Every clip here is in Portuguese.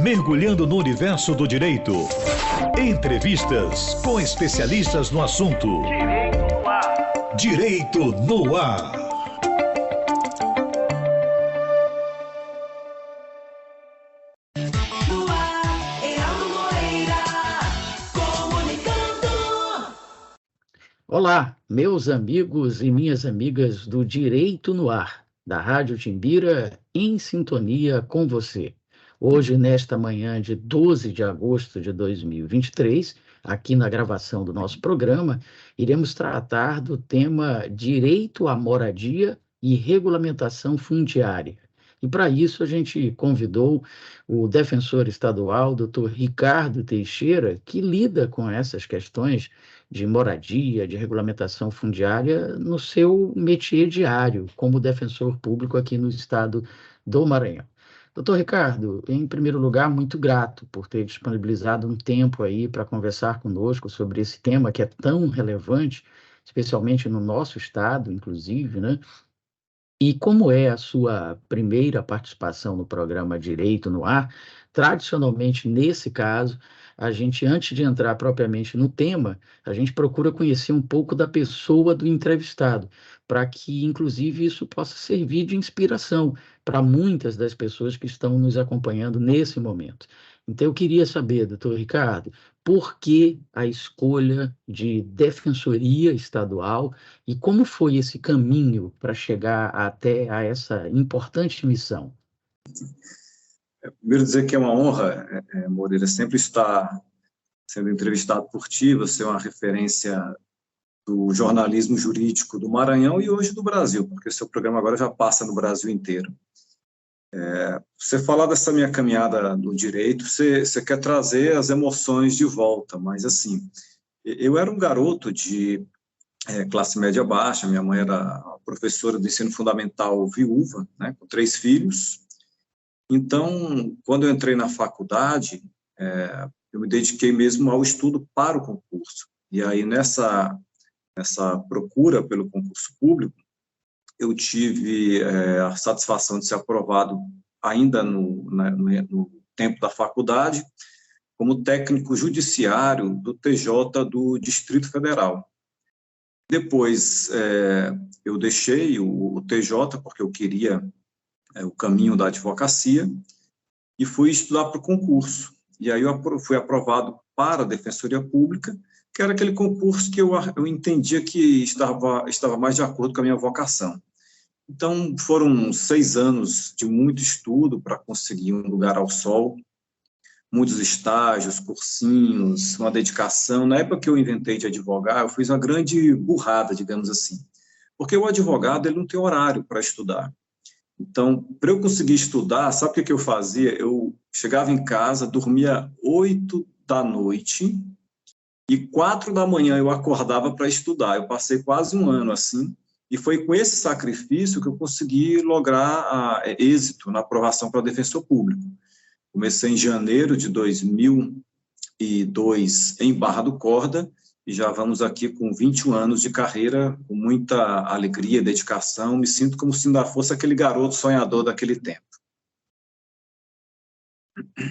Mergulhando no universo do direito. Entrevistas com especialistas no assunto. Direito no ar. Olá, meus amigos e minhas amigas do Direito no Ar, da Rádio Timbira, em sintonia com você. Hoje, nesta manhã de 12 de agosto de 2023, aqui na gravação do nosso programa, iremos tratar do tema Direito à Moradia e Regulamentação Fundiária. E para isso a gente convidou o defensor estadual, doutor Ricardo Teixeira, que lida com essas questões de moradia, de regulamentação fundiária no seu métier diário, como defensor público aqui no estado do Maranhão. Doutor Ricardo, em primeiro lugar, muito grato por ter disponibilizado um tempo aí para conversar conosco sobre esse tema que é tão relevante, especialmente no nosso estado, inclusive, né? E como é a sua primeira participação no programa Direito no Ar, tradicionalmente, nesse caso, a gente, antes de entrar propriamente no tema, a gente procura conhecer um pouco da pessoa do entrevistado, para que, inclusive, isso possa servir de inspiração para muitas das pessoas que estão nos acompanhando nesse momento. Então, eu queria saber, doutor Ricardo, por que a escolha de defensoria estadual e como foi esse caminho para chegar até a essa importante missão? Primeiro dizer que é uma honra, Moreira, sempre estar sendo entrevistado por ti, você é uma referência do jornalismo jurídico do Maranhão e hoje do Brasil, porque seu programa agora já passa no Brasil inteiro. Você falar dessa minha caminhada no direito, você quer trazer as emoções de volta, mas assim, eu era um garoto de classe média baixa, minha mãe era professora do ensino fundamental viúva, né, com 3 filhos. Então, quando eu entrei na faculdade, eu me dediquei mesmo ao estudo para o concurso. E aí, nessa procura pelo concurso público, eu tive a satisfação de ser aprovado ainda no tempo da faculdade, como técnico judiciário do TJ do Distrito Federal. Depois, eu deixei o TJ, porque eu queria o caminho da advocacia, e fui estudar para o concurso. E aí eu fui aprovado para a Defensoria Pública, que era aquele concurso que eu entendia que estava mais de acordo com a minha vocação. Então, foram 6 anos de muito estudo para conseguir um lugar ao sol, muitos estágios, cursinhos, uma dedicação. Na época que eu inventei de advogar, eu fiz uma grande burrada, digamos assim, porque o advogado ele não tem horário para estudar. Então, para eu conseguir estudar, sabe o que eu fazia? Eu chegava em casa, dormia 8 da noite e 4 da manhã eu acordava para estudar. Eu passei quase um ano assim, e foi com esse sacrifício que eu consegui lograr êxito na aprovação para defensor público. Comecei em janeiro de 2002 em Barra do Corda, e já vamos aqui com 21 anos de carreira, com muita alegria, dedicação, me sinto como se ainda fosse aquele garoto sonhador daquele tempo.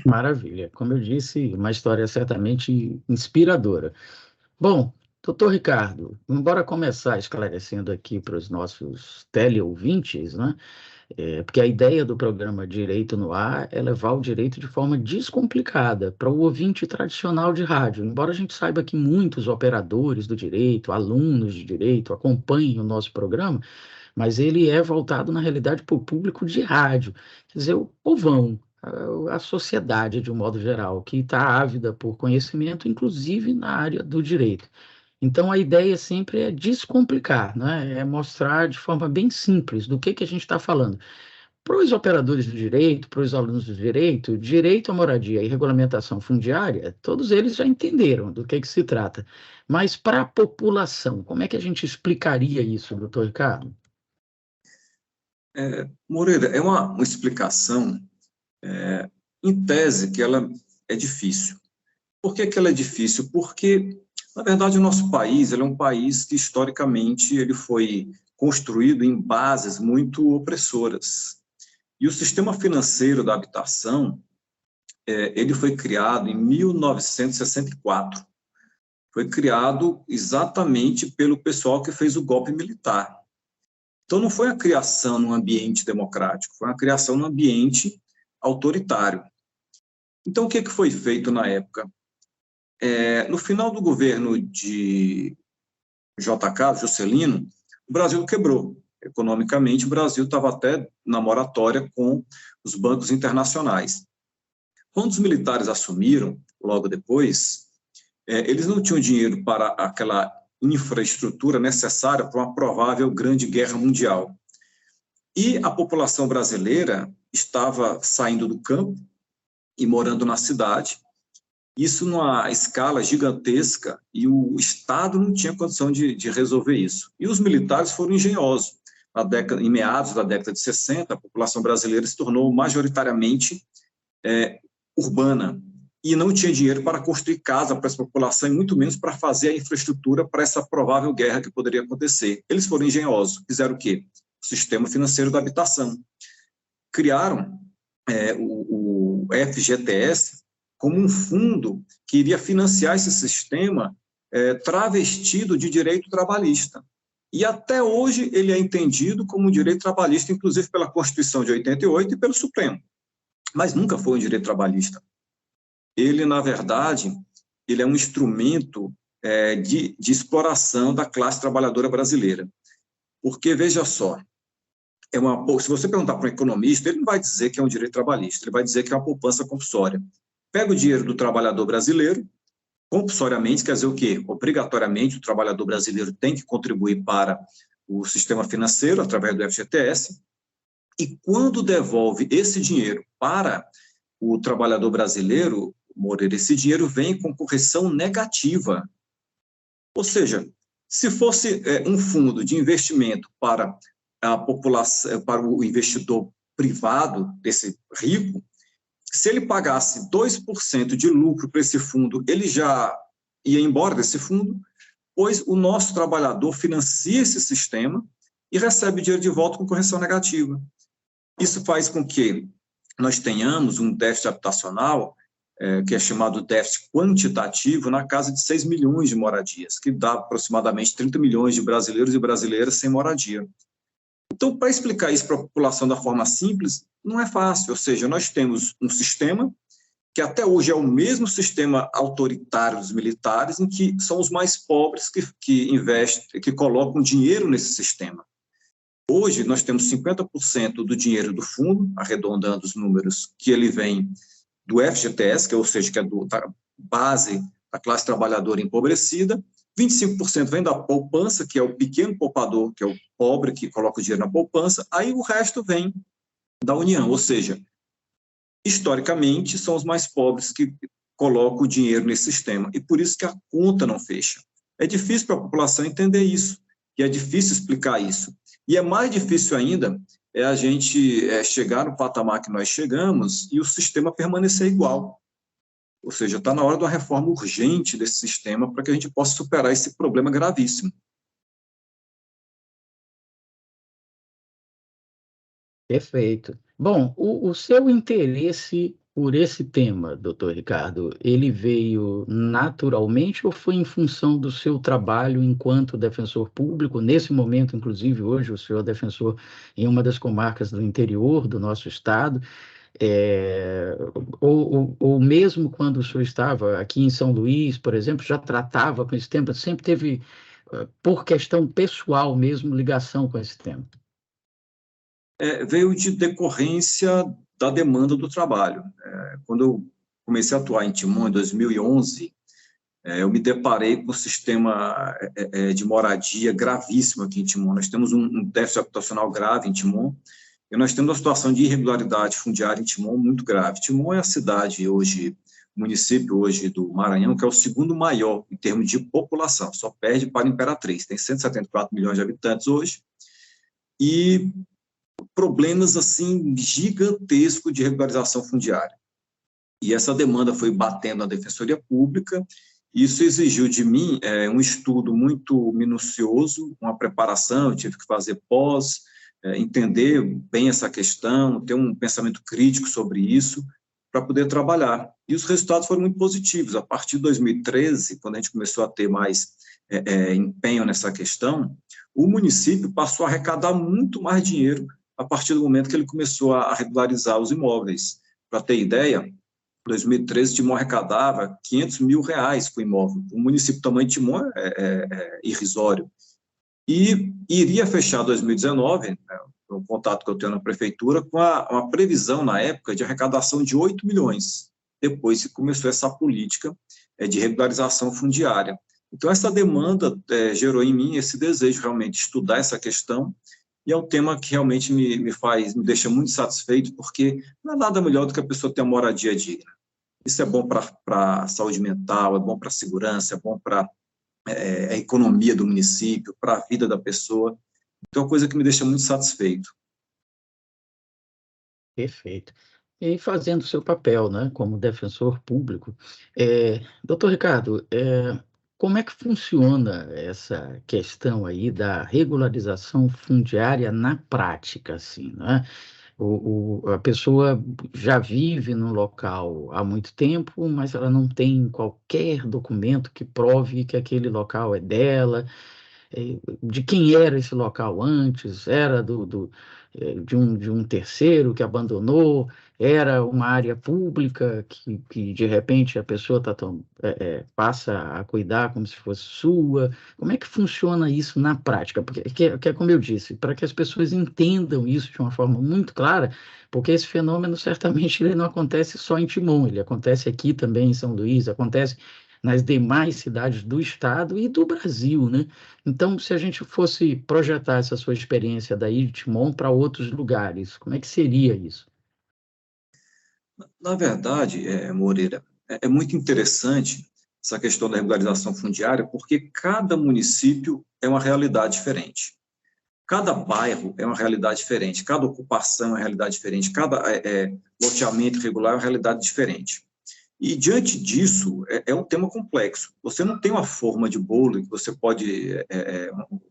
Maravilha. Como eu disse, uma história certamente inspiradora. Bom, doutor Ricardo, embora começar esclarecendo aqui para os nossos teleouvintes, né? Porque a ideia do programa Direito no Ar é levar o direito de forma descomplicada para o ouvinte tradicional de rádio. Embora a gente saiba que muitos operadores do direito, alunos de direito, acompanhem o nosso programa, mas ele é voltado, na realidade, para o público de rádio. Quer dizer, o povão, a sociedade, de um modo geral, que está ávida por conhecimento, inclusive na área do direito. Então, a ideia sempre é descomplicar, né? É mostrar de forma bem simples do que a gente está falando. Para os operadores do direito, para os alunos do direito, direito à moradia e regulamentação fundiária, todos eles já entenderam do que se trata. Mas para a população, como é que a gente explicaria isso, doutor Ricardo? Moreira, é uma explicação, em tese, que ela é difícil. Por que ela é difícil? Porque, na verdade, o nosso país ele é um país que, historicamente, ele foi construído em bases muito opressoras. E o sistema financeiro da habitação, ele foi criado em 1964. Foi criado exatamente pelo pessoal que fez o golpe militar. Então, não foi a criação num ambiente democrático, foi uma criação num ambiente autoritário. Então, o que foi feito na época? No final do governo de JK, Juscelino, o Brasil quebrou. Economicamente, o Brasil estava até na moratória com os bancos internacionais. Quando os militares assumiram, logo depois, eles não tinham dinheiro para aquela infraestrutura necessária para uma provável grande guerra mundial. E a população brasileira estava saindo do campo e morando na cidade, isso numa escala gigantesca, e o Estado não tinha condição de resolver isso. E os militares foram engenhosos. Em meados da década de 60, a população brasileira se tornou majoritariamente urbana, e não tinha dinheiro para construir casa para essa população, e muito menos para fazer a infraestrutura para essa provável guerra que poderia acontecer. Eles foram engenhosos. Fizeram o quê? O Sistema Financeiro da Habitação. Criaram o FGTS como um fundo que iria financiar esse sistema travestido de direito trabalhista. E até hoje ele é entendido como um direito trabalhista, inclusive pela Constituição de 88 e pelo Supremo. Mas nunca foi um direito trabalhista. Ele, na verdade, ele é um instrumento de exploração da classe trabalhadora brasileira. Porque, veja só, se você perguntar para um economista, ele não vai dizer que é um direito trabalhista, ele vai dizer que é uma poupança compulsória. Pega o dinheiro do trabalhador brasileiro, compulsoriamente, quer dizer o quê? Obrigatoriamente, o trabalhador brasileiro tem que contribuir para o sistema financeiro, através do FGTS, e quando devolve esse dinheiro para o trabalhador brasileiro, Moreira, esse dinheiro vem com correção negativa. Ou seja, se fosse um fundo de investimento para a população, para o investidor privado, desse rico, se ele pagasse 2% de lucro para esse fundo, ele já ia embora desse fundo, pois o nosso trabalhador financia esse sistema e recebe dinheiro de volta com correção negativa. Isso faz com que nós tenhamos um déficit habitacional, que é chamado déficit quantitativo, na casa de 6 milhões de moradias, que dá aproximadamente 30 milhões de brasileiros e brasileiras sem moradia. Então, para explicar isso para a população da forma simples, não é fácil. Ou seja, nós temos um sistema que até hoje é o mesmo sistema autoritário dos militares, em que são os mais pobres que investem, que colocam dinheiro nesse sistema. Hoje, nós temos 50% do dinheiro do fundo, arredondando os números, que ele vem do FGTS, ou seja, que é da base da classe trabalhadora empobrecida, 25% vem da poupança, que é o pequeno poupador, que é o pobre que coloca o dinheiro na poupança, aí o resto vem da União, ou seja, historicamente são os mais pobres que colocam o dinheiro nesse sistema, e por isso que a conta não fecha. É difícil para a população entender isso, e é difícil explicar isso. E é mais difícil ainda a gente chegar no patamar que nós chegamos e o sistema permanecer igual. Ou seja, está na hora de uma reforma urgente desse sistema para que a gente possa superar esse problema gravíssimo. Perfeito. Bom, o seu interesse por esse tema, doutor Ricardo, ele veio naturalmente ou foi em função do seu trabalho enquanto defensor público? Nesse momento, inclusive, hoje, o senhor é defensor em uma das comarcas do interior do nosso estado, ou mesmo quando o senhor estava aqui em São Luís, por exemplo, já tratava com esse tema, sempre teve, por questão pessoal mesmo, ligação com esse tema? Veio de decorrência da demanda do trabalho. Quando eu comecei a atuar em Timon, em 2011, eu me deparei com um sistema de moradia gravíssimo aqui em Timon. Nós temos um déficit habitacional grave em Timon, e nós temos uma situação de irregularidade fundiária em Timon muito grave. Timon é a cidade hoje, município hoje do Maranhão, que é o segundo maior em termos de população, só perde para Imperatriz, tem 174 milhões de habitantes hoje, e problemas assim gigantescos de regularização fundiária. E essa demanda foi batendo na Defensoria Pública, e isso exigiu de mim um estudo muito minucioso, uma preparação, eu tive que fazer entender bem essa questão, ter um pensamento crítico sobre isso, para poder trabalhar. E os resultados foram muito positivos. A partir de 2013, quando a gente começou a ter mais empenho nessa questão, o município passou a arrecadar muito mais dinheiro a partir do momento que ele começou a regularizar os imóveis. Para ter ideia, em 2013, Timon arrecadava R$500 mil com o imóvel. O município também de Timon é irrisório. E iria fechar 2019, né, um contato que eu tenho na prefeitura, com uma previsão, na época, de arrecadação de 8 milhões, depois que começou essa política de regularização fundiária. Então, essa demanda gerou em mim esse desejo, realmente, de estudar essa questão, e é um tema que realmente me deixa muito satisfeito, porque não é nada melhor do que a pessoa ter uma moradia digna. Isso é bom para a saúde mental, é bom para a segurança, é bom para a economia do município, para a vida da pessoa. Então, é uma coisa que me deixa muito satisfeito. Perfeito. E fazendo o seu papel, né, como defensor público, doutor Ricardo, como é que funciona essa questão aí da regularização fundiária na prática, assim, né? A pessoa já vive no local há muito tempo, mas ela não tem qualquer documento que prove que aquele local é dela, de quem era esse local antes, era de um terceiro que abandonou, era uma área pública que de repente a pessoa passa a cuidar como se fosse sua. Como é que funciona isso na prática? Porque, que é como eu disse, para que as pessoas entendam isso de uma forma muito clara, porque esse fenômeno certamente ele não acontece só em Timon, ele acontece aqui também em São Luís, acontece nas demais cidades do estado e do Brasil, né? Então, se a gente fosse projetar essa sua experiência daí de Timon para outros lugares, como é que seria isso? Na verdade, Moreira, é muito interessante essa questão da regularização fundiária, porque cada município é uma realidade diferente. Cada bairro é uma realidade diferente, cada ocupação é uma realidade diferente, cada loteamento irregular é uma realidade diferente. E, diante disso, é um tema complexo. Você não tem uma forma de bolo que você pode,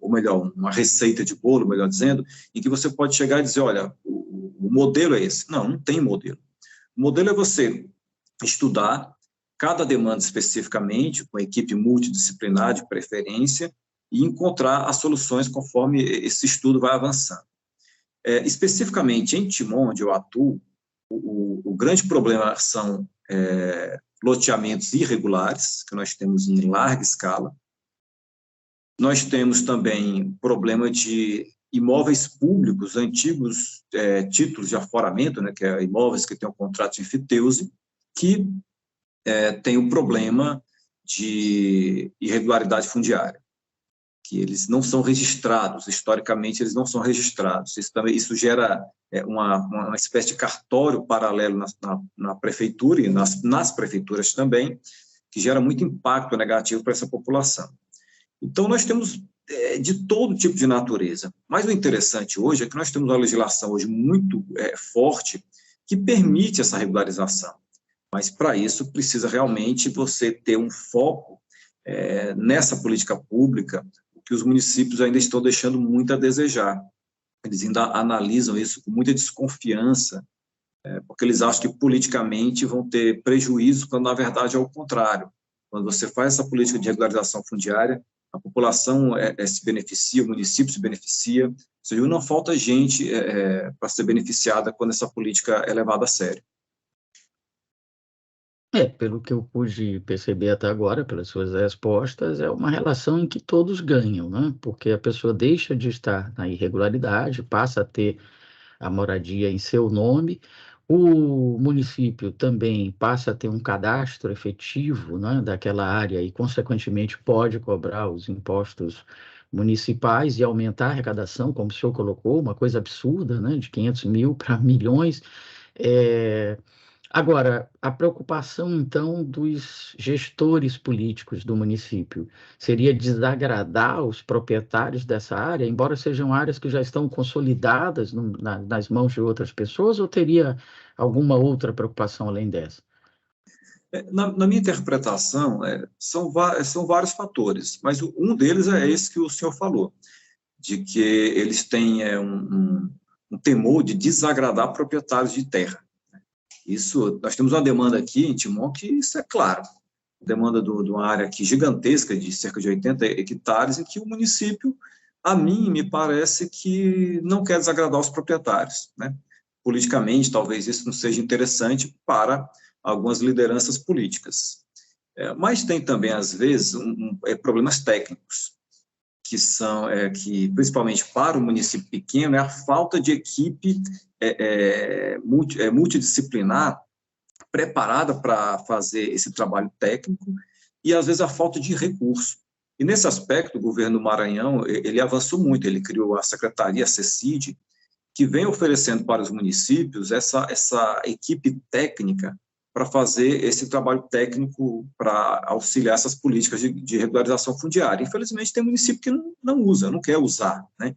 ou melhor, uma receita de bolo, melhor dizendo, em que você pode chegar e dizer, olha, o modelo é esse. Não, não tem modelo. O modelo é você estudar cada demanda especificamente, com a equipe multidisciplinar de preferência, e encontrar as soluções conforme esse estudo vai avançando. Especificamente em Timon, onde eu atuo, o grande problema são loteamentos irregulares, que nós temos em larga escala. Nós temos também problema de imóveis públicos, antigos títulos de aforamento, né, que é imóveis que têm um contrato de enfiteuse, que tem um problema de irregularidade fundiária, que eles não são registrados, historicamente eles não são registrados. Isso gera uma espécie de cartório paralelo na prefeitura e nas prefeituras também, que gera muito impacto negativo para essa população. Então, nós temos de todo tipo de natureza, mas o interessante hoje é que nós temos uma legislação hoje muito forte que permite essa regularização, mas para isso precisa realmente você ter um foco nessa política pública, que os municípios ainda estão deixando muito a desejar. Eles ainda analisam isso com muita desconfiança, porque eles acham que politicamente vão ter prejuízo, quando na verdade é o contrário. Quando você faz essa política de regularização fundiária, a população se beneficia, o município se beneficia, ou seja, não falta gente para ser beneficiada quando essa política é levada a sério. Pelo que eu pude perceber até agora, pelas suas respostas, é uma relação em que todos ganham, né? Porque a pessoa deixa de estar na irregularidade, passa a ter a moradia em seu nome, o município também passa a ter um cadastro efetivo, né, daquela área e, consequentemente, pode cobrar os impostos municipais e aumentar a arrecadação, como o senhor colocou, uma coisa absurda, né, de 500 mil para milhões. Agora, a preocupação, então, dos gestores políticos do município seria desagradar os proprietários dessa área, embora sejam áreas que já estão consolidadas nas mãos de outras pessoas, ou teria alguma outra preocupação além dessa? Na minha interpretação, são vários fatores, mas um deles é esse que o senhor falou, de que eles têm um temor de desagradar proprietários de terra. Isso, nós temos uma demanda aqui em Timon que isso é claro, demanda de uma área aqui gigantesca, de cerca de 80 hectares, em que o município, a mim, me parece que não quer desagradar os proprietários, né? Politicamente, talvez isso não seja interessante para algumas lideranças políticas. Mas tem também, às vezes, problemas técnicos, que são, que principalmente para o município pequeno, é a falta de equipe multidisciplinar preparada para fazer esse trabalho técnico e, às vezes, a falta de recurso. E, nesse aspecto, o governo do Maranhão, ele avançou muito, ele criou a Secretaria, a CECID, que vem oferecendo para os municípios essa equipe técnica para fazer esse trabalho técnico para auxiliar essas políticas de regularização fundiária. Infelizmente, tem município que não usa, não quer usar, né?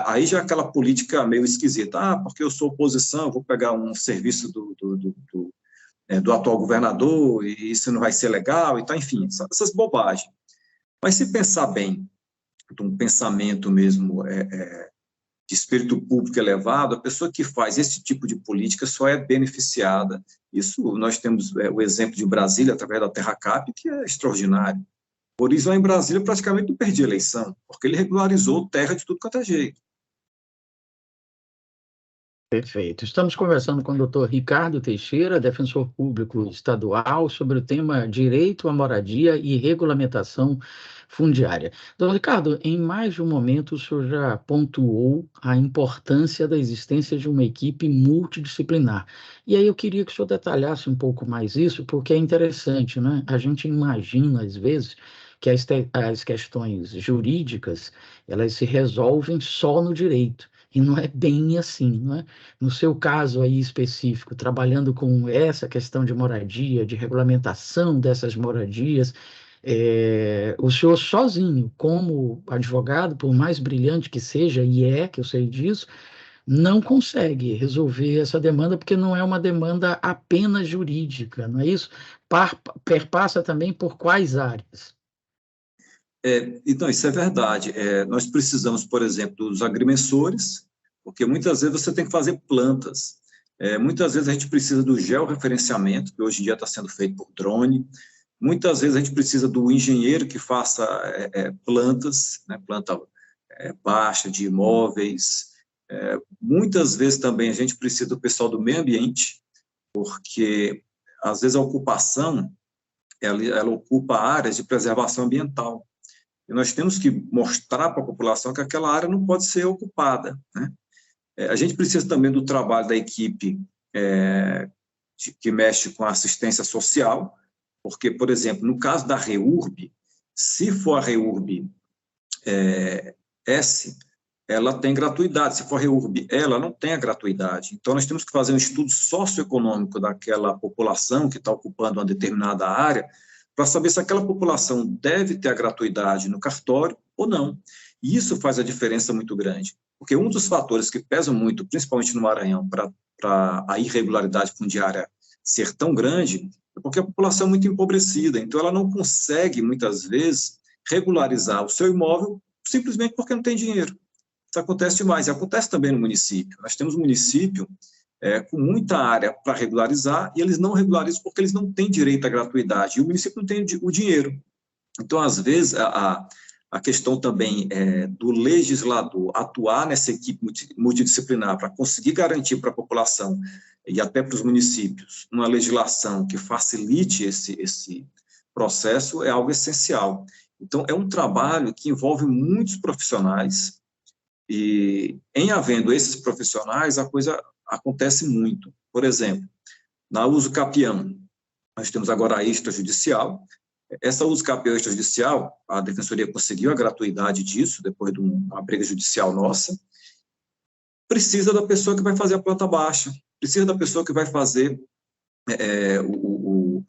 Aí já é aquela política meio esquisita, porque eu sou oposição, eu vou pegar um serviço do atual governador e isso não vai ser legal, e tá, enfim, essas bobagens. Mas se pensar bem, de um pensamento mesmo de espírito público elevado, a pessoa que faz esse tipo de política só é beneficiada. Isso, nós temos o exemplo de Brasília, através da Terracap, que é extraordinário. Por isso, lá em Brasília, praticamente não perdi a eleição, porque ele regularizou terra de tudo quanto é jeito. Perfeito. Estamos conversando com o Dr. Ricardo Teixeira, defensor público estadual, sobre o tema direito à moradia e regulamentação fundiária. Dr. Ricardo, em mais de um momento o senhor já pontuou a importância da existência de uma equipe multidisciplinar. E aí eu queria que o senhor detalhasse um pouco mais isso, porque é interessante, né? A gente imagina, às vezes, que as questões jurídicas, elas se resolvem só no direito. E não é bem assim, não é? No seu caso aí específico, trabalhando com essa questão de moradia, de regulamentação dessas moradias, o senhor sozinho, como advogado, por mais brilhante que seja, que eu sei disso, não consegue resolver essa demanda, porque não é uma demanda apenas jurídica, não é isso? Perpassa também por quais áreas? Então, isso é verdade. Nós precisamos, por exemplo, dos agrimensores, porque muitas vezes você tem que fazer plantas. Muitas vezes a gente precisa do georreferenciamento, que hoje em dia está sendo feito por drone. Muitas vezes a gente precisa do engenheiro que faça plantas, né, planta baixa de imóveis. Muitas vezes também a gente precisa do pessoal do meio ambiente, porque às vezes a ocupação ela ocupa áreas de preservação ambiental. E nós temos que mostrar para a população que aquela área não pode ser ocupada, né? A gente precisa também do trabalho da equipe que mexe com a assistência social, porque, por exemplo, no caso da REURB, se for a REURB S, ela tem gratuidade, se for a REURB E, ela não tem a gratuidade. Então, nós temos que fazer um estudo socioeconômico daquela população que está ocupando uma determinada área, para saber se aquela população deve ter a gratuidade no cartório ou não. E isso faz a diferença muito grande, porque um dos fatores que pesam muito, principalmente no Maranhão, para a irregularidade fundiária ser tão grande, é porque a população é muito empobrecida, então ela não consegue, muitas vezes, regularizar o seu imóvel simplesmente porque não tem dinheiro. Isso acontece demais, e acontece também no município. Nós temos um município com muita área para regularizar, e eles não regularizam porque eles não têm direito à gratuidade, e o município não tem o dinheiro. Então, às vezes, a questão também do legislador atuar nessa equipe multidisciplinar para conseguir garantir para a população e até para os municípios uma legislação que facilite esse processo é algo essencial. Então, é um trabalho que envolve muitos profissionais, e em havendo esses profissionais, a coisa acontece muito. Por exemplo, na uso capião, nós temos agora a extrajudicial. Essa uso capião extrajudicial, a Defensoria conseguiu a gratuidade disso, depois de uma briga judicial nossa. Precisa da pessoa que vai fazer a planta baixa, precisa da pessoa que vai fazer o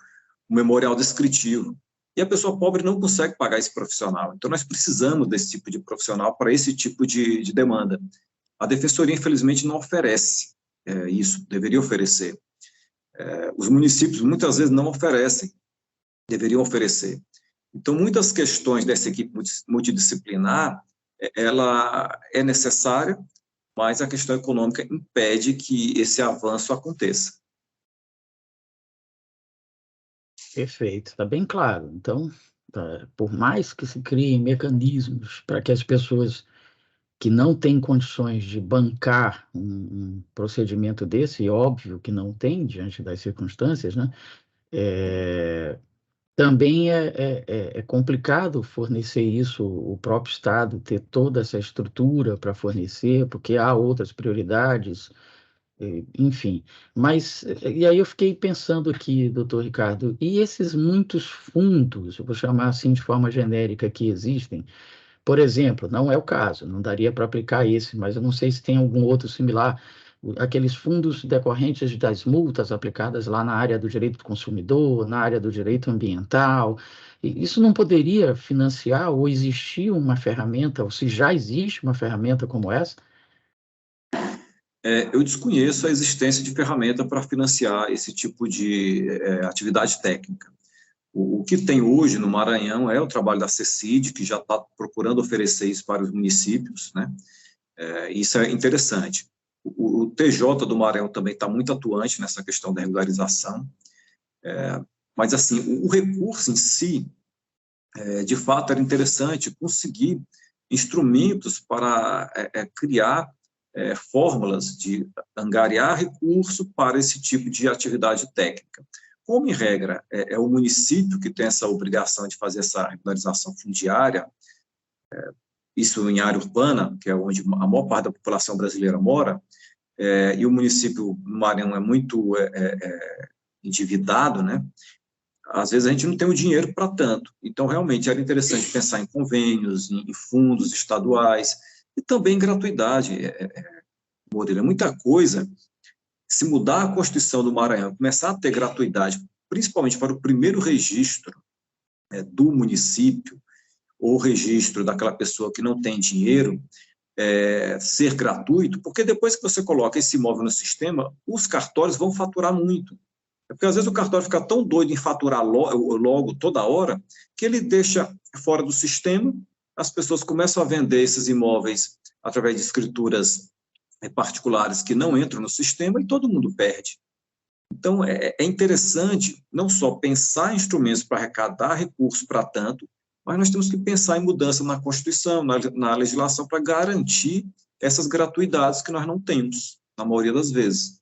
memorial descritivo. E a pessoa pobre não consegue pagar esse profissional. Então, nós precisamos desse tipo de profissional para esse tipo de demanda. A Defensoria, infelizmente, não oferece isso, deveria oferecer. Os municípios, muitas vezes, não oferecem, deveriam oferecer. Então, muitas questões dessa equipe multidisciplinar, ela é necessária, mas a questão econômica impede que esse avanço aconteça. Perfeito, está bem claro. Então, por mais que se criem mecanismos para que as pessoas que não têm condições de bancar um procedimento desse, e óbvio que não tem, diante das circunstâncias, né? É, também é complicado fornecer isso, o próprio Estado ter toda essa estrutura para fornecer, porque há outras prioridades, enfim. Mas, e aí eu fiquei pensando aqui, doutor Ricardo, e esses muitos fundos, eu vou chamar assim de forma genérica, que existem, por exemplo, não é o caso, não daria para aplicar esse, mas eu não sei se tem algum outro similar, aqueles fundos decorrentes das multas aplicadas lá na área do direito do consumidor, na área do direito ambiental. Isso não poderia financiar ou existir uma ferramenta, ou se já existe uma ferramenta como essa? Eu desconheço a existência de ferramenta para financiar esse tipo de atividade técnica. O que tem hoje no Maranhão é o trabalho da CECID, que já está procurando oferecer isso para os municípios, né? Isso é interessante. O TJ do Maranhão também está muito atuante nessa questão da regularização, mas, assim, o recurso em si, de fato, era interessante conseguir instrumentos para criar fórmulas de angariar recurso para esse tipo de atividade técnica. Como, em regra, é o município que tem essa obrigação de fazer essa regularização fundiária, isso em área urbana, que é onde a maior parte da população brasileira mora, e o município do Maranhão é muito endividado, né? Às vezes a gente não tem o dinheiro para tanto. Então, realmente, era interessante pensar em convênios, em fundos estaduais, e também em gratuidade. Murilo, muita coisa. Se mudar a Constituição do Maranhão, começar a ter gratuidade, principalmente para o primeiro registro do município, ou registro daquela pessoa que não tem dinheiro, ser gratuito, porque depois que você coloca esse imóvel no sistema, os cartórios vão faturar muito. Porque às vezes o cartório fica tão doido em faturar logo, toda hora, que ele deixa fora do sistema, as pessoas começam a vender esses imóveis através de escrituras particulares que não entram no sistema e todo mundo perde. Então, é interessante não só pensar em instrumentos para arrecadar recursos para tanto, mas nós temos que pensar em mudança na Constituição, na legislação, para garantir essas gratuidades que nós não temos, na maioria das vezes.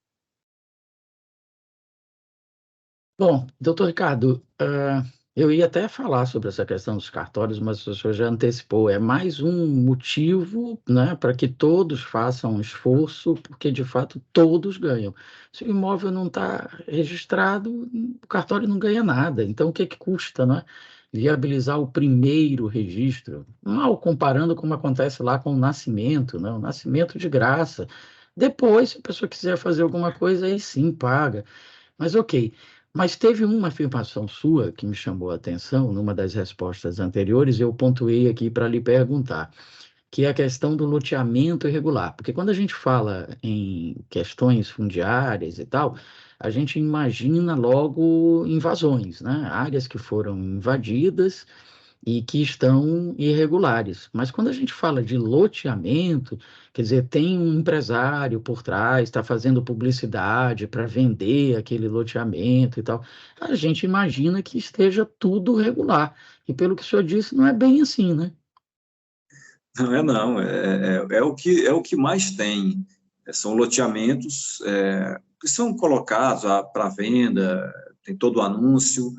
Bom, doutor Ricardo, eu ia até falar sobre essa questão dos cartórios, mas o senhor já antecipou. É mais um motivo, né, para que todos façam um esforço, porque de fato todos ganham. Se o imóvel não está registrado, o cartório não ganha nada. Então, o que que custa, né? Viabilizar o primeiro registro, mal comparando como acontece lá com o nascimento, né? O nascimento de graça. Depois, se a pessoa quiser fazer alguma coisa, aí sim paga. Mas ok. Mas teve uma afirmação sua que me chamou a atenção numa das respostas anteriores, eu pontuei aqui para lhe perguntar, que é a questão do loteamento irregular. Porque quando a gente fala em questões fundiárias e tal, a gente imagina logo invasões, né? Áreas que foram invadidas e que estão irregulares. Mas quando a gente fala de loteamento, quer dizer, tem um empresário por trás, está fazendo publicidade para vender aquele loteamento e tal, a gente imagina que esteja tudo regular. E pelo que o senhor disse, não é bem assim, né? Não é não, é o que mais tem, são loteamentos que são colocados para venda, tem todo o anúncio,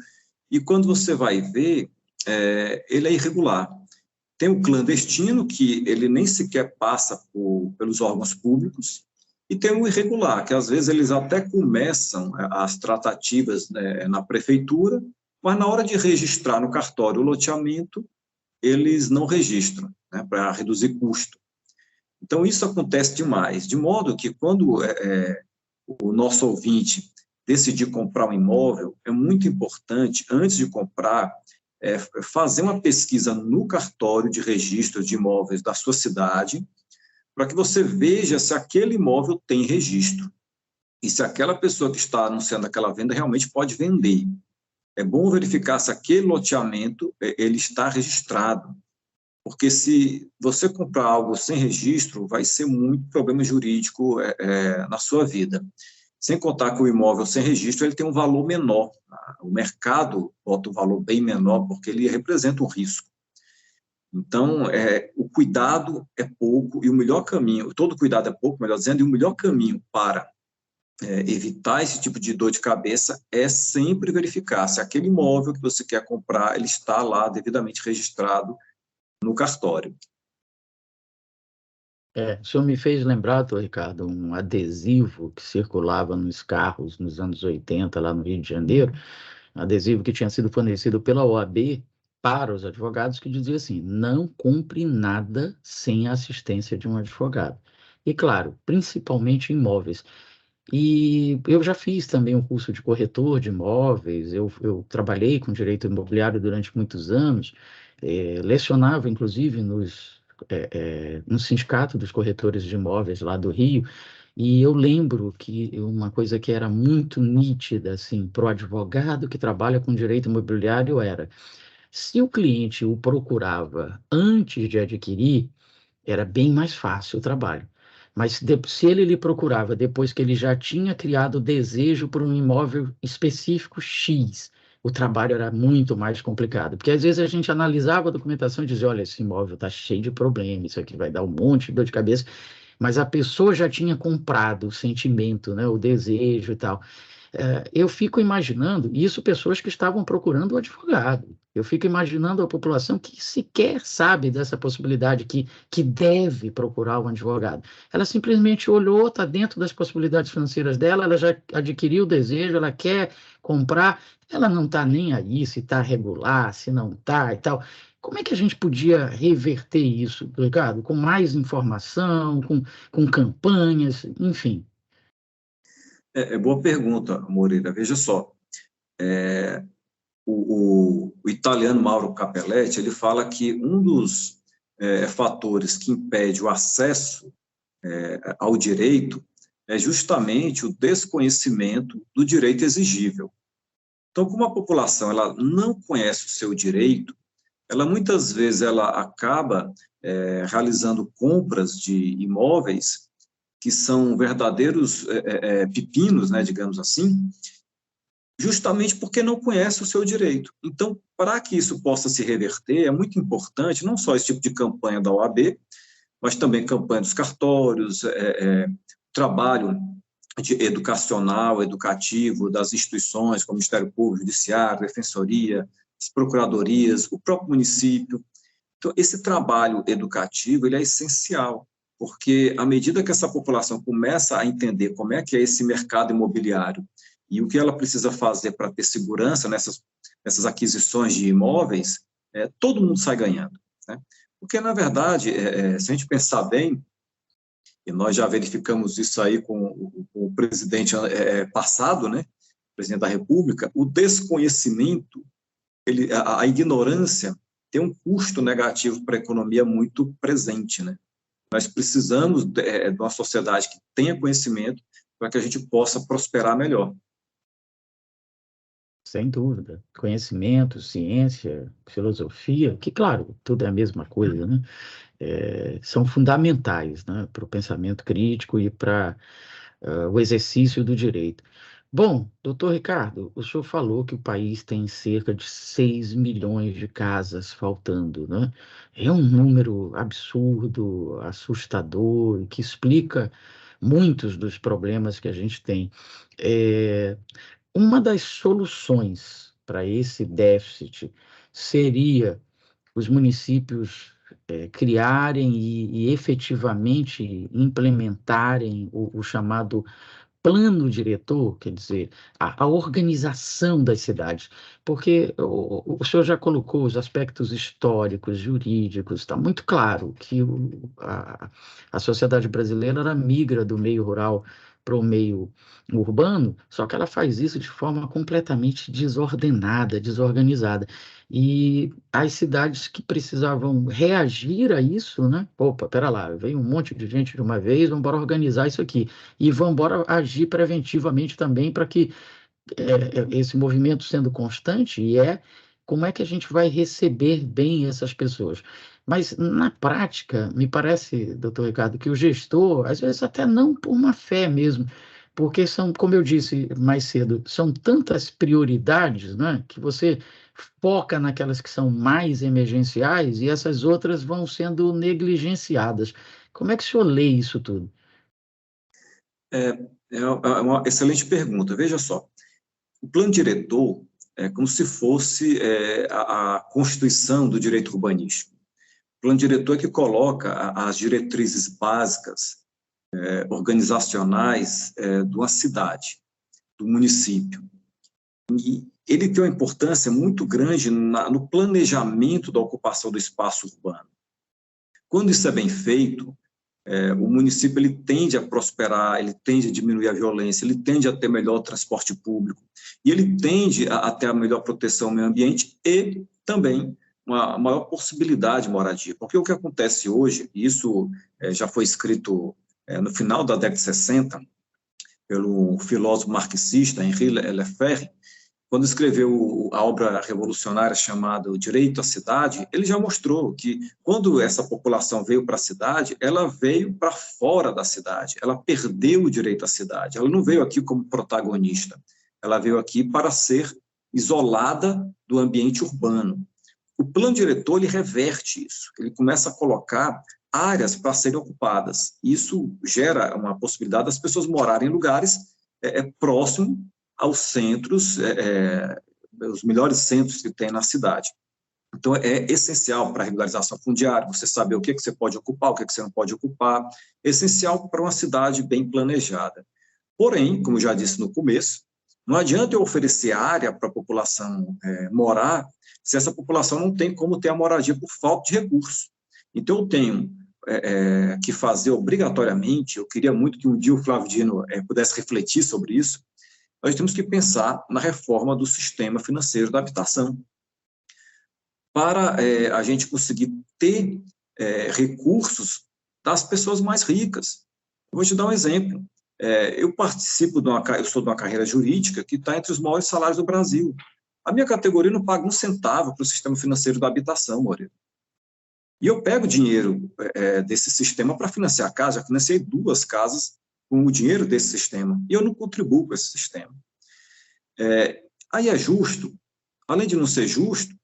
e quando você vai ver, ele é irregular. Tem o clandestino, que ele nem sequer passa pelos órgãos públicos, e tem o irregular, que às vezes eles até começam as tratativas, né, na prefeitura, mas na hora de registrar no cartório o loteamento, eles não registram, né, para reduzir custo. Então, isso acontece demais, de modo que quando o nosso ouvinte decidir comprar um imóvel, é muito importante, antes de comprar, fazer uma pesquisa no cartório de registro de imóveis da sua cidade, para que você veja se aquele imóvel tem registro, e se aquela pessoa que está anunciando aquela venda realmente pode vender. É bom verificar se aquele loteamento ele está registrado, porque se você comprar algo sem registro, vai ser muito problema jurídico na sua vida. Sem contar que o imóvel sem registro ele tem um valor menor. O mercado bota um valor bem menor porque ele representa um risco. Então, o cuidado é pouco e o melhor caminho, todo cuidado é pouco, melhor dizendo, e o melhor caminho para evitar esse tipo de dor de cabeça é sempre verificar se aquele imóvel que você quer comprar, ele está lá devidamente registrado no cartório. O senhor me fez lembrar, doutor Ricardo, um adesivo que circulava nos carros nos anos 80, lá no Rio de Janeiro, um adesivo que tinha sido fornecido pela OAB para os advogados, que dizia assim: não compre nada sem a assistência de um advogado. E, claro, principalmente imóveis. E eu já fiz também um curso de corretor de imóveis, eu trabalhei com direito imobiliário durante muitos anos, lecionava, inclusive, no Sindicato dos Corretores de Imóveis lá do Rio, e eu lembro que uma coisa que era muito nítida, assim, para o advogado que trabalha com direito imobiliário era: se o cliente o procurava antes de adquirir, era bem mais fácil o trabalho. Mas se ele lhe procurava depois que ele já tinha criado o desejo por um imóvel específico X, o trabalho era muito mais complicado. Porque às vezes a gente analisava a documentação e dizia: olha, esse imóvel está cheio de problemas, isso aqui vai dar um monte de dor de cabeça. Mas a pessoa já tinha comprado o sentimento, né, o desejo e tal. Eu fico imaginando, isso pessoas que estavam procurando o advogado, eu fico imaginando a população que sequer sabe dessa possibilidade, que deve procurar um advogado. Ela simplesmente olhou, está dentro das possibilidades financeiras dela, ela já adquiriu o desejo, ela quer comprar, ela não está nem aí se está regular, se não está e tal. Como é que a gente podia reverter isso, Ricardo? Com mais informação, com campanhas, enfim. Boa pergunta, Moreira. Veja só, o italiano Mauro Capelletti, ele fala que um dos fatores que impede o acesso ao direito é justamente o desconhecimento do direito exigível. Então, como a população ela não conhece o seu direito, ela muitas vezes ela acaba realizando compras de imóveis que são verdadeiros pepinos, né, digamos assim, justamente porque não conhece o seu direito. Então, para que isso possa se reverter, é muito importante, não só esse tipo de campanha da OAB, mas também campanha dos cartórios, trabalho educacional, educativo das instituições, como o Ministério Público, Judiciário, Defensoria, as procuradorias, o próprio município. Então, esse trabalho educativo ele é essencial, porque à medida que essa população começa a entender como é que é esse mercado imobiliário e o que ela precisa fazer para ter segurança nessas aquisições de imóveis, todo mundo sai ganhando, né? Porque, na verdade, se a gente pensar bem, e nós já verificamos isso aí com o presidente passado, né, o presidente da República, o desconhecimento, a ignorância tem um custo negativo para a economia muito presente, né? Nós precisamos de uma sociedade que tenha conhecimento para que a gente possa prosperar melhor. Sem dúvida. Conhecimento, ciência, filosofia, que, claro, tudo é a mesma coisa, né? São fundamentais, né, para o pensamento crítico e para o exercício do direito. Bom, doutor Ricardo, o senhor falou que o país tem cerca de 6 milhões de casas faltando, né? É um número absurdo, assustador, que explica muitos dos problemas que a gente tem. Uma das soluções para esse déficit seria os municípios criarem e efetivamente implementarem o chamado plano diretor, quer dizer, a organização das cidades, porque o senhor já colocou os aspectos históricos, jurídicos, está muito claro que a sociedade brasileira ela migra do meio rural para o meio urbano, só que ela faz isso de forma completamente desordenada, desorganizada. E as cidades que precisavam reagir a isso, né? Opa, pera lá, veio um monte de gente de uma vez, vamos embora organizar isso aqui. E vamos embora agir preventivamente também para que esse movimento sendo constante, como é que a gente vai receber bem essas pessoas. Mas, na prática, me parece, doutor Ricardo, que o gestor, às vezes até não por má fé mesmo, porque são, como eu disse mais cedo, são tantas prioridades, né, que você foca naquelas que são mais emergenciais e essas outras vão sendo negligenciadas. Como é que o senhor lê isso tudo? É uma excelente pergunta. Veja só, o plano diretor é como se fosse a constituição do direito urbanístico. O plano diretor é que coloca as diretrizes básicas organizacionais de uma cidade, do município. E ele tem uma importância muito grande no planejamento da ocupação do espaço urbano. Quando isso é bem feito, o município ele tende a prosperar, ele tende a diminuir a violência, ele tende a ter melhor transporte público, e ele tende a ter a melhor proteção ao meio ambiente e também uma maior possibilidade de moradia. Porque o que acontece hoje, e isso já foi escrito no final da década de 60, pelo filósofo marxista Henri Lefebvre, quando escreveu a obra revolucionária chamada O Direito à Cidade, ele já mostrou que, quando essa população veio para a cidade, ela veio para fora da cidade, ela perdeu o direito à cidade, ela não veio aqui como protagonista, ela veio aqui para ser isolada do ambiente urbano. O plano diretor, ele reverte isso, ele começa a colocar áreas para serem ocupadas. Isso gera uma possibilidade das pessoas morarem em lugares próximos aos centros, os melhores centros que tem na cidade. Então, é essencial para a regularização fundiária, você saber o que você pode ocupar, o que você não pode ocupar, é essencial para uma cidade bem planejada. Porém, como já disse no começo, não adianta eu oferecer área para a população morar, se essa população não tem como ter a moradia por falta de recursos. Então, eu tenho que fazer obrigatoriamente, eu queria muito que um dia o Flávio Dino pudesse refletir sobre isso, nós temos que pensar na reforma do sistema financeiro da habitação, para a gente conseguir ter recursos das pessoas mais ricas. Eu vou te dar um exemplo. Eu sou de uma carreira jurídica que está entre os maiores salários do Brasil. A minha categoria não paga um centavo para o sistema financeiro da habitação, Moreira. E eu pego dinheiro desse sistema para financiar a casa, já financiei 2 casas com o dinheiro desse sistema, e eu não contribuo com esse sistema. Aí é justo, além de não ser justo,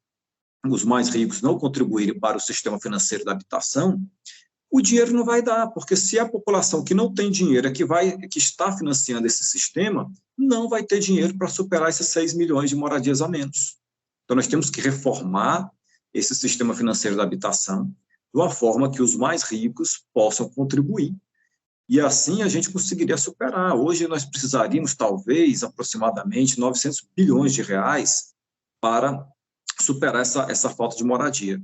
os mais ricos não contribuírem para o sistema financeiro da habitação, o dinheiro não vai dar, porque se a população que não tem dinheiro que está financiando esse sistema, não vai ter dinheiro para superar esses 6 milhões de moradias a menos. Então, nós temos que reformar esse sistema financeiro da habitação de uma forma que os mais ricos possam contribuir. E assim a gente conseguiria superar. Hoje nós precisaríamos, talvez, aproximadamente 900 bilhões de reais para superar essa falta de moradia.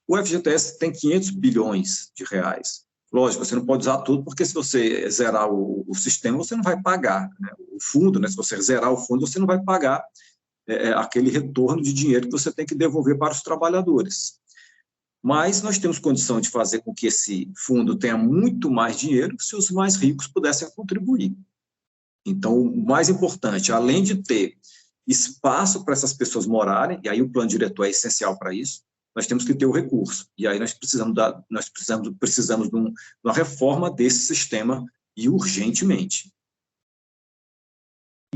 O FGTS tem 500 bilhões de reais. Lógico, você não pode usar tudo, porque se você zerar o sistema, você não vai pagar, né? O fundo, né? Se você zerar o fundo, você não vai pagar aquele retorno de dinheiro que você tem que devolver para os trabalhadores. Mas nós temos condição de fazer com que esse fundo tenha muito mais dinheiro se os mais ricos pudessem contribuir. Então, o mais importante, além de ter espaço para essas pessoas morarem, e aí o plano diretor é essencial para isso, nós temos que ter o recurso. E aí nós precisamos de uma reforma desse sistema, e urgentemente.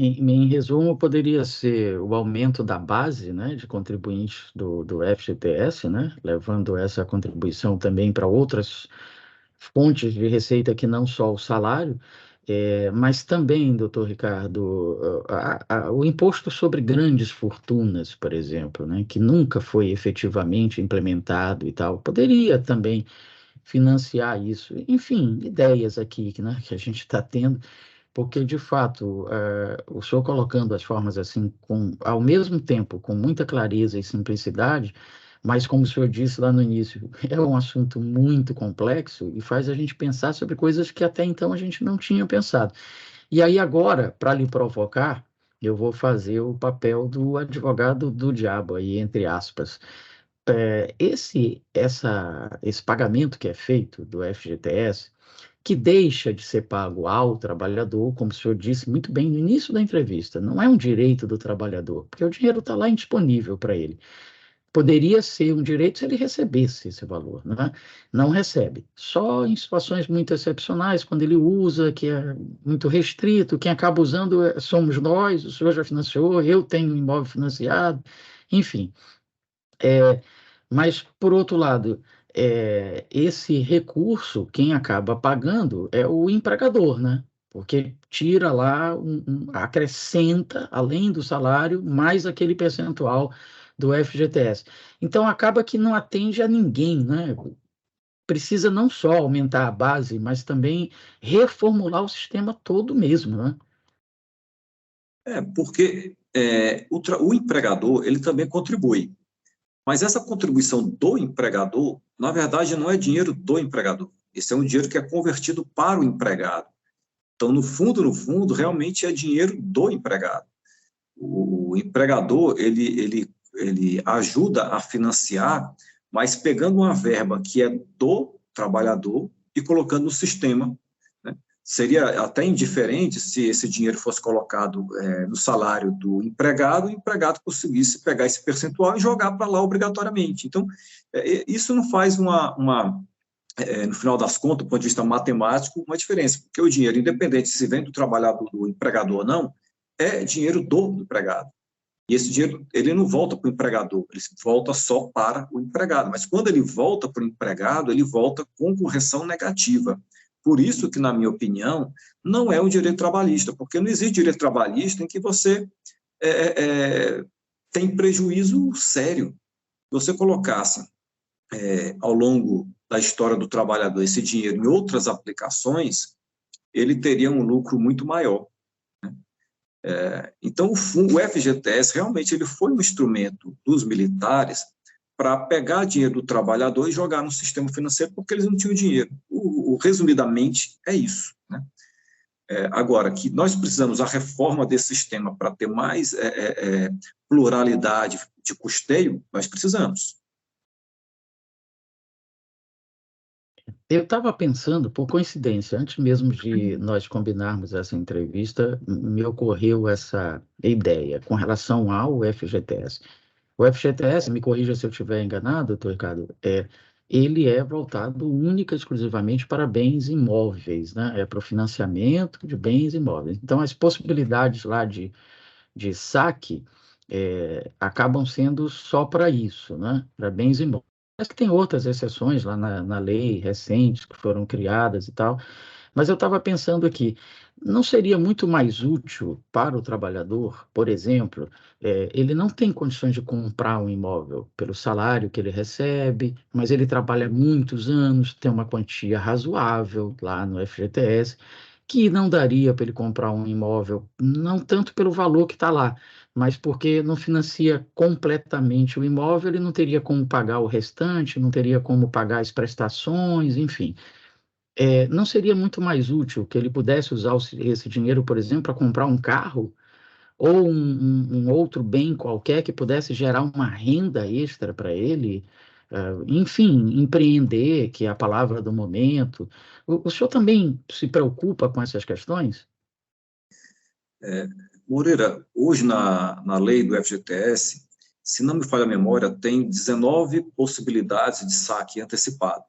Em resumo, poderia ser o aumento da base, né, de contribuintes do FGTS, né, levando essa contribuição também para outras fontes de receita que não só o salário, mas também, doutor Ricardo, o imposto sobre grandes fortunas, por exemplo, né, que nunca foi efetivamente implementado e tal, poderia também financiar isso. Enfim, ideias aqui, né, que a gente está tendo. Porque, de fato, o senhor colocando as formas assim, ao mesmo tempo, com muita clareza e simplicidade, mas, como o senhor disse lá no início, é um assunto muito complexo e faz a gente pensar sobre coisas que até então a gente não tinha pensado. E aí, agora, para lhe provocar, eu vou fazer o papel do advogado do diabo, aí, entre aspas. Esse pagamento que é feito do FGTS, que deixa de ser pago ao trabalhador, como o senhor disse muito bem no início da entrevista, não é um direito do trabalhador, porque o dinheiro está lá indisponível para ele. Poderia ser um direito se ele recebesse esse valor, né? Não recebe. Só em situações muito excepcionais, quando ele usa, que é muito restrito, quem acaba usando somos nós, o senhor já financiou, eu tenho um imóvel financiado, enfim. Mas, por outro lado, esse recurso, quem acaba pagando é o empregador, né? Porque tira lá, acrescenta, além do salário, mais aquele percentual do FGTS. Então, acaba que não atende a ninguém, né? Precisa não só aumentar a base, mas também reformular o sistema todo mesmo, né? Porque o empregador, ele também contribui. Mas essa contribuição do empregador, na verdade, não é dinheiro do empregador. Esse é um dinheiro que é convertido para o empregado. Então, no fundo, realmente é dinheiro do empregado. O empregador, ele ajuda a financiar, mas pegando uma verba que é do trabalhador e colocando no sistema, né? Seria até indiferente se esse dinheiro fosse colocado no salário do empregado, o empregado conseguisse pegar esse percentual e jogar para lá obrigatoriamente. Então, isso não faz no final das contas, do ponto de vista matemático, uma diferença, porque o dinheiro, independente se vem do trabalhador, do empregador ou não, é dinheiro do empregado. E esse dinheiro, ele não volta para o empregador, ele volta só para o empregado. Mas quando ele volta para o empregado, ele volta com correção negativa. Por isso que, na minha opinião, não é um direito trabalhista, porque não existe direito trabalhista em que você tem prejuízo sério. Se você colocasse ao longo da história do trabalhador esse dinheiro em outras aplicações, ele teria um lucro muito maior. Então, o FGTS realmente ele foi um instrumento dos militares para pegar dinheiro do trabalhador e jogar no sistema financeiro, porque eles não tinham dinheiro. Resumidamente, é isso, né? Agora, que nós precisamos a reforma desse sistema para ter mais pluralidade de custeio, nós precisamos. Eu estava pensando, por coincidência, antes mesmo de nós combinarmos essa entrevista, me ocorreu essa ideia com relação ao FGTS. O FGTS, me corrija se eu estiver enganado, doutor Ricardo, ele é voltado única e exclusivamente para bens imóveis, né? É para o financiamento de bens imóveis. Então, as possibilidades lá de saque acabam sendo só para isso, né? Para bens imóveis. Mas que tem outras exceções lá na lei recentes que foram criadas e tal. Mas eu estava pensando aqui, não seria muito mais útil para o trabalhador, por exemplo, ele não tem condições de comprar um imóvel pelo salário que ele recebe, mas ele trabalha muitos anos, tem uma quantia razoável lá no FGTS, que não daria para ele comprar um imóvel, não tanto pelo valor que está lá, mas porque não financia completamente o imóvel, ele não teria como pagar o restante, não teria como pagar as prestações, enfim. Não seria muito mais útil que ele pudesse usar esse dinheiro, por exemplo, para comprar um carro ou um outro bem qualquer que pudesse gerar uma renda extra para ele? Enfim, empreender, que é a palavra do momento. O senhor também se preocupa com essas questões? Moreira, hoje na lei do FGTS, se não me falha a memória, tem 19 possibilidades de saque antecipado.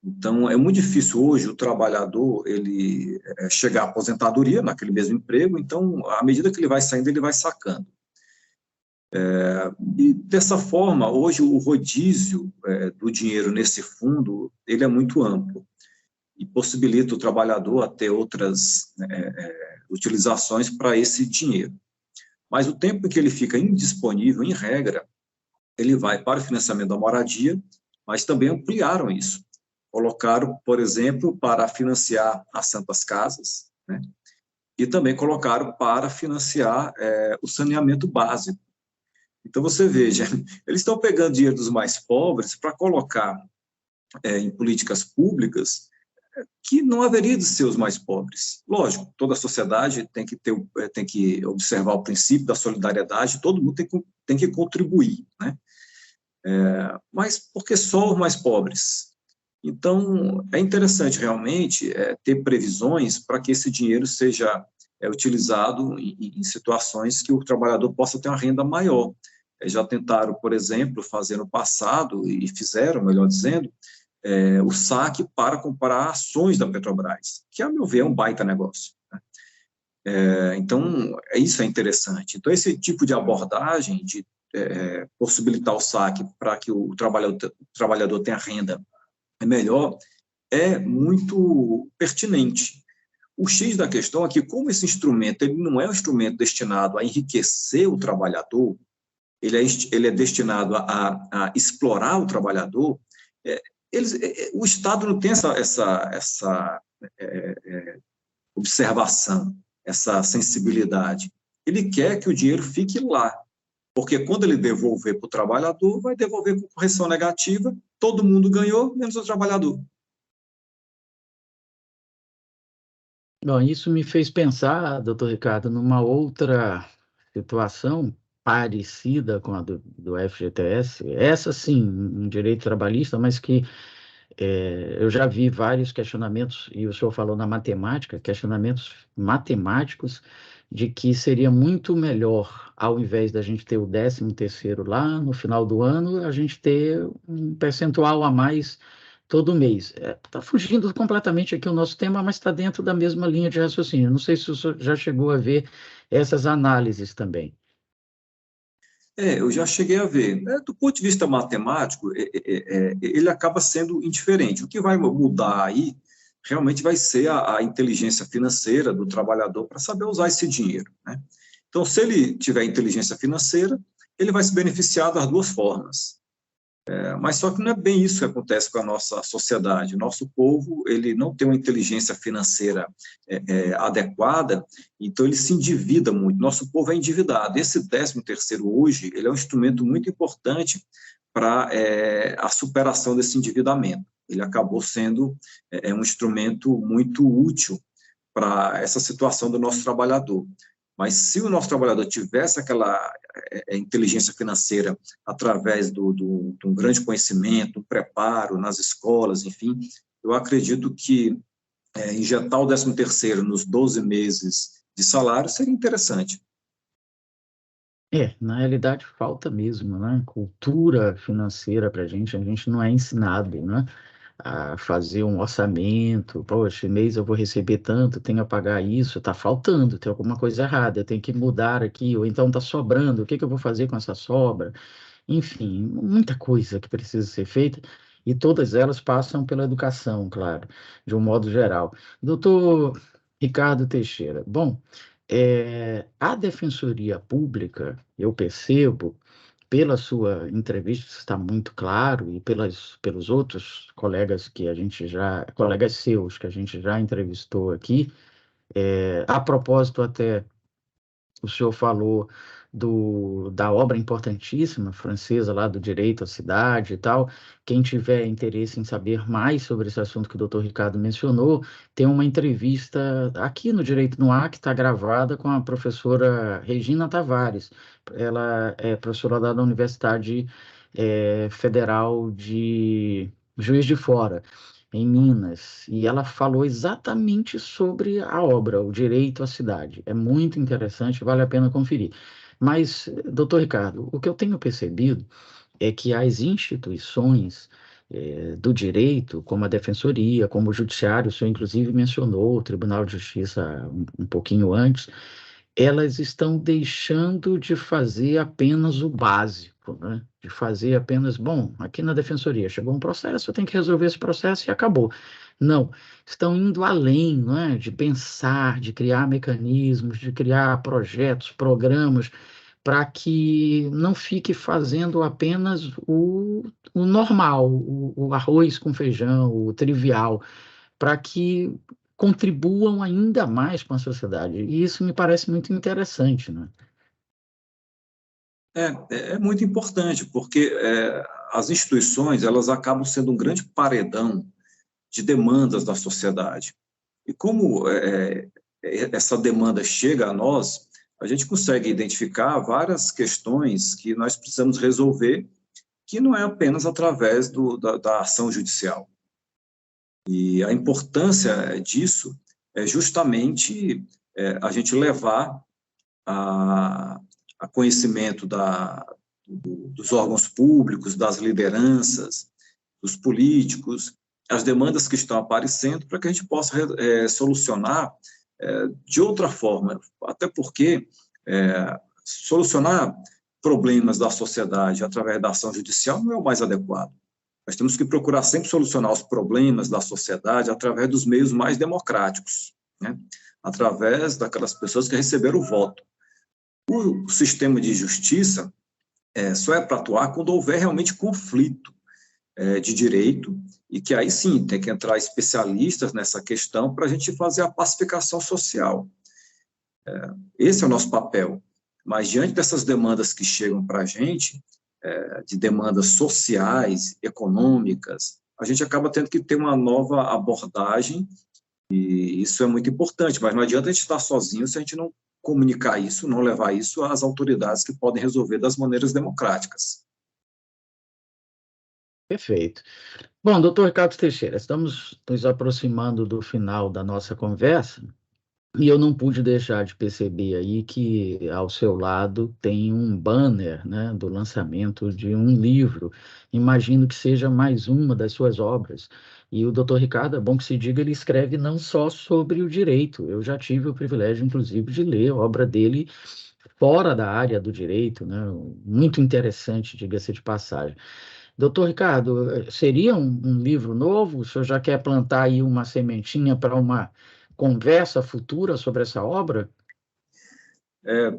Então, é muito difícil hoje o trabalhador ele chegar à aposentadoria naquele mesmo emprego, então, à medida que ele vai saindo, ele vai sacando. E, dessa forma, hoje o rodízio do dinheiro nesse fundo, ele é muito amplo e possibilita o trabalhador a ter outras utilizações para esse dinheiro. Mas o tempo em que ele fica indisponível, em regra, ele vai para o financiamento da moradia, mas também ampliaram isso. Colocaram, por exemplo, para financiar as santas casas, né? E também colocaram para financiar o saneamento básico. Então, você veja, eles estão pegando dinheiro dos mais pobres para colocar em políticas públicas que não haveria de ser os mais pobres. Lógico, toda a sociedade tem que observar o princípio da solidariedade, todo mundo tem que contribuir, né? Mas por que só os mais pobres? Então, é interessante realmente ter previsões para que esse dinheiro seja utilizado em situações que o trabalhador possa ter uma renda maior. já tentaram, por exemplo, fazer no passado, e fizeram, melhor dizendo, o saque para comprar ações da Petrobras, que, a meu ver, é um baita negócio, né? Então, isso é interessante. Então, esse tipo de abordagem, de possibilitar o saque para que o trabalhador tenha renda melhor, é muito pertinente. O X da questão é que, como esse instrumento ele não é um instrumento destinado a enriquecer o trabalhador, ele é destinado a explorar o trabalhador, o Estado não tem essa observação, essa sensibilidade. Ele quer que o dinheiro fique lá, porque quando ele devolver para o trabalhador, vai devolver com correção negativa, todo mundo ganhou, menos o trabalhador. Bom, isso me fez pensar, doutor Ricardo, numa outra situação parecida com a do FGTS, essa sim, um direito trabalhista, mas que eu já vi vários questionamentos, e o senhor falou na matemática, questionamentos matemáticos de que seria muito melhor, ao invés da gente ter o 13º lá no final do ano, a gente ter um percentual a mais todo mês. Está fugindo completamente aqui o nosso tema, mas está dentro da mesma linha de raciocínio. Não sei se o senhor já chegou a ver essas análises também. Eu já cheguei a ver. Do ponto de vista matemático, ele acaba sendo indiferente. O que vai mudar aí realmente vai ser a inteligência financeira do trabalhador para saber usar esse dinheiro, né? Então, se ele tiver inteligência financeira, ele vai se beneficiar das duas formas. Mas só que não é bem isso que acontece com a nossa sociedade. O nosso povo, ele não tem uma inteligência financeira adequada, então ele se endivida muito. Nosso povo é endividado. Esse 13º hoje, ele é um instrumento muito importante para a superação desse endividamento. Ele acabou sendo um instrumento muito útil para essa situação do nosso trabalhador. Mas se o nosso trabalhador tivesse aquela inteligência financeira através de um grande conhecimento, um preparo nas escolas, enfim, eu acredito que injetar o 13º nos 12 meses de salário seria interessante. Na realidade falta mesmo, né? Cultura financeira para a gente não é ensinado, né? A fazer um orçamento, poxa, esse mês eu vou receber tanto, tenho a pagar isso, está faltando, tem alguma coisa errada, eu tenho que mudar aqui, ou então está sobrando, o que eu vou fazer com essa sobra? Enfim, muita coisa que precisa ser feita, e todas elas passam pela educação, claro, de um modo geral. Doutor Ricardo Teixeira, bom, a Defensoria Pública, eu percebo, pela sua entrevista está muito claro, e pelos outros colegas colegas seus que a gente já entrevistou aqui, a propósito até, o senhor falou da obra importantíssima francesa lá do direito à cidade e tal. Quem tiver interesse em saber mais sobre esse assunto que o doutor Ricardo mencionou, tem uma entrevista aqui no Direito no Ar que está gravada com a professora Regina Tavares. Ela é professora lá da Universidade Federal de Juiz de Fora, em Minas, e ela falou exatamente sobre a obra, o direito à cidade. É muito interessante, vale a pena conferir. Mas, doutor Ricardo, o que eu tenho percebido é que as instituições do direito, como a Defensoria, como o Judiciário, o senhor inclusive mencionou o Tribunal de Justiça um pouquinho antes, elas estão deixando de fazer apenas o básico, né? De fazer apenas, bom, aqui na Defensoria chegou um processo, eu tenho que resolver esse processo e acabou. Não, estão indo além, não é? De pensar, de criar mecanismos, de criar projetos, programas, para que não fique fazendo apenas o normal, o arroz com feijão, o trivial, para que contribuam ainda mais com a sociedade. E isso me parece muito interessante, né? É muito importante, porque as instituições elas acabam sendo um grande paredão de demandas da sociedade. E como essa demanda chega a nós, a gente consegue identificar várias questões que nós precisamos resolver, que não é apenas através da ação judicial. E a importância disso é justamente a gente levar a conhecimento dos órgãos públicos, das lideranças, dos políticos, as demandas que estão aparecendo, para que a gente possa solucionar de outra forma, até porque solucionar problemas da sociedade através da ação judicial não é o mais adequado. Nós temos que procurar sempre solucionar os problemas da sociedade através dos meios mais democráticos, né? Através daquelas pessoas que receberam o voto. O sistema de justiça só é para atuar quando houver realmente conflito de direito, e que aí sim tem que entrar especialistas nessa questão para a gente fazer a pacificação social. Esse é o nosso papel. Mas diante dessas demandas que chegam para a gente, de demandas sociais, econômicas, a gente acaba tendo que ter uma nova abordagem, e isso é muito importante, mas não adianta a gente estar sozinho se a gente não comunicar isso, não levar isso às autoridades que podem resolver das maneiras democráticas. Perfeito. Bom, doutor Ricardo Teixeira, estamos nos aproximando do final da nossa conversa, e eu não pude deixar de perceber aí que ao seu lado tem um banner, né, do lançamento de um livro. Imagino que seja mais uma das suas obras. E o doutor Ricardo, é bom que se diga, ele escreve não só sobre o direito. Eu já tive o privilégio, inclusive, de ler a obra dele fora da área do direito, né? Muito interessante, diga-se de passagem. Doutor Ricardo, seria um livro novo? O senhor já quer plantar aí uma sementinha para uma conversa futura sobre essa obra?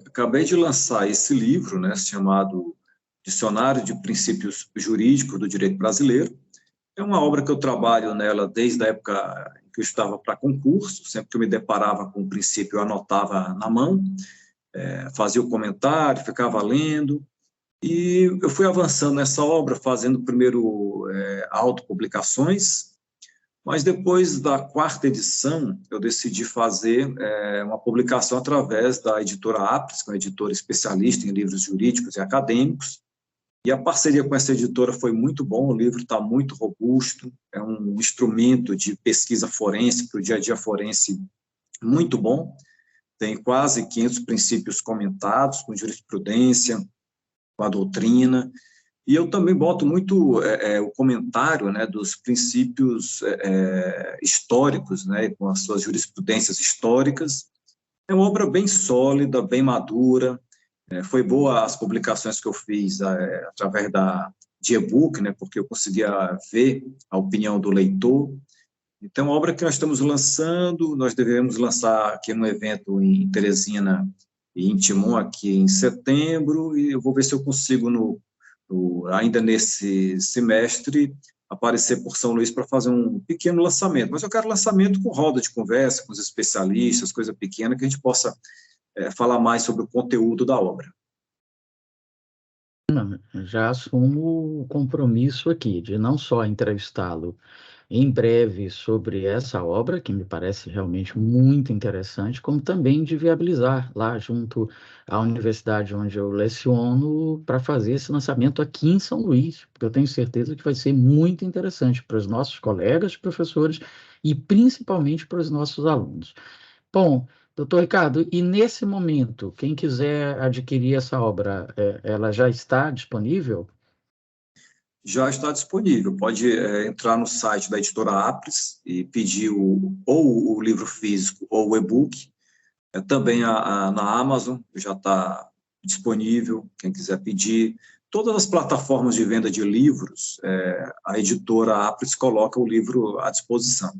Acabei de lançar esse livro, né, chamado Dicionário de Princípios Jurídicos do Direito Brasileiro. É uma obra que eu trabalho nela desde a época em que eu estava para concurso. Sempre que eu me deparava com um princípio, eu anotava na mão, fazia o comentário, ficava lendo, e eu fui avançando nessa obra, fazendo primeiro autopublicações, mas depois da 4ª edição, eu decidi fazer uma publicação através da editora Apres, que é uma editora especialista em livros jurídicos e acadêmicos, e a parceria com essa editora foi muito bom. O livro está muito robusto, é um instrumento de pesquisa forense para o dia a dia forense muito bom, tem quase 500 princípios comentados, com jurisprudência, com a doutrina, e eu também boto muito o comentário, né, dos princípios históricos, né, com as suas jurisprudências históricas. É uma obra bem sólida, bem madura. Foi boa as publicações que eu fiz através de e-book, né, porque eu conseguia ver a opinião do leitor. Então, a obra que nós estamos lançando, nós devemos lançar aqui no evento em Teresina e em Timon, aqui em setembro, e eu vou ver se eu consigo, ainda nesse semestre, aparecer por São Luís para fazer um pequeno lançamento. Mas eu quero lançamento com roda de conversa, com os especialistas, coisa pequena, que a gente possa falar mais sobre o conteúdo da obra. Já assumo o compromisso aqui de não só entrevistá-lo em breve sobre essa obra, que me parece realmente muito interessante, como também de viabilizar lá junto à universidade onde eu leciono para fazer esse lançamento aqui em São Luís, porque eu tenho certeza que vai ser muito interessante para os nossos colegas professores e principalmente para os nossos alunos. Bom, doutor Ricardo, e nesse momento, quem quiser adquirir essa obra, ela já está disponível? Já está disponível. Pode entrar no site da editora Apres e pedir ou o livro físico ou o e-book. Também na Amazon já está disponível, quem quiser pedir. Todas as plataformas de venda de livros, a editora Apres coloca o livro à disposição.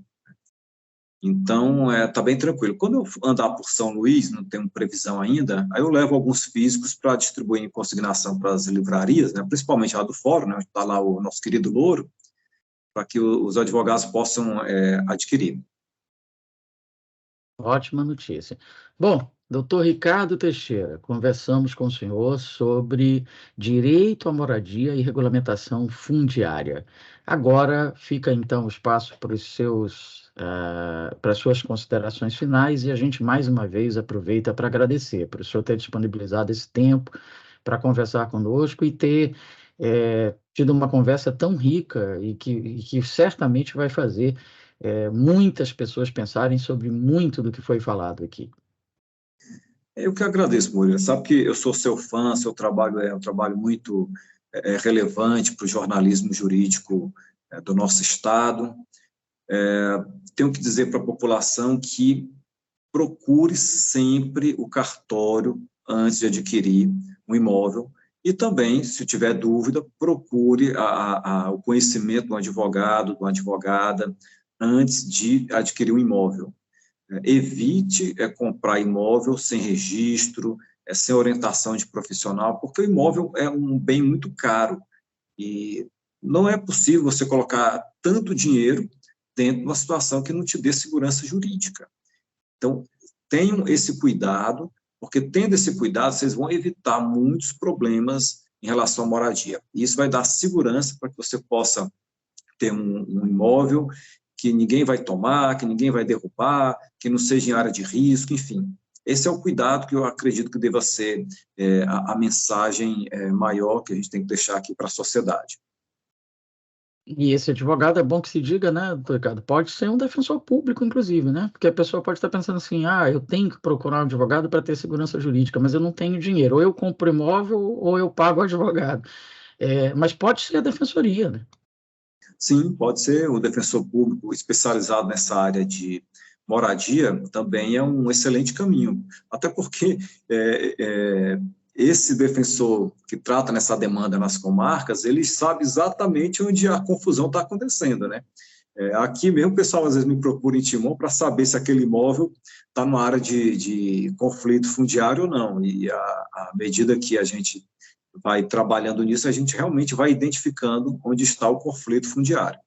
Então, está bem tranquilo. Quando eu andar por São Luís, não tenho previsão ainda, aí eu levo alguns físicos para distribuir em consignação para as livrarias, né, principalmente a do Fórum, né, onde está lá o nosso querido Louro, para que os advogados possam adquirir. Ótima notícia. Bom, doutor Ricardo Teixeira, conversamos com o senhor sobre direito à moradia e regulamentação fundiária. Agora fica então o espaço para para as suas considerações finais, e a gente mais uma vez aproveita para agradecer por o senhor ter disponibilizado esse tempo para conversar conosco e ter tido uma conversa tão rica e que certamente vai fazer muitas pessoas pensarem sobre muito do que foi falado aqui. Eu que agradeço, Murilo. Sabe que eu sou seu fã, seu trabalho é um trabalho muito relevante para o jornalismo jurídico do nosso Estado. Tenho que dizer para a população que procure sempre o cartório antes de adquirir um imóvel e também, se tiver dúvida, procure o conhecimento de um advogado, de uma advogada, antes de adquirir um imóvel. Evite comprar imóvel sem registro, sem orientação de profissional, porque o imóvel é um bem muito caro e não é possível você colocar tanto dinheiro dentro de uma situação que não te dê segurança jurídica. Então, tenham esse cuidado, porque tendo esse cuidado, vocês vão evitar muitos problemas em relação à moradia. E isso vai dar segurança para que você possa ter um imóvel que ninguém vai tomar, que ninguém vai derrubar, que não seja em área de risco, enfim. Esse é o cuidado que eu acredito que deva ser a mensagem maior que a gente tem que deixar aqui para a sociedade. E esse advogado, é bom que se diga, né, Ricardo, pode ser um defensor público, inclusive, né? Porque a pessoa pode estar pensando assim, eu tenho que procurar um advogado para ter segurança jurídica, mas eu não tenho dinheiro. Ou eu compro imóvel ou eu pago o advogado. Mas pode ser a defensoria, né? Sim, pode ser. O defensor público especializado nessa área de moradia também é um excelente caminho. Até porque esse defensor que trata nessa demanda nas comarcas, ele sabe exatamente onde a confusão está acontecendo, né? Aqui mesmo o pessoal às vezes me procura em Timon para saber se aquele imóvel está numa área de conflito fundiário ou não, e à medida que a gente vai trabalhando nisso, a gente realmente vai identificando onde está o conflito fundiário.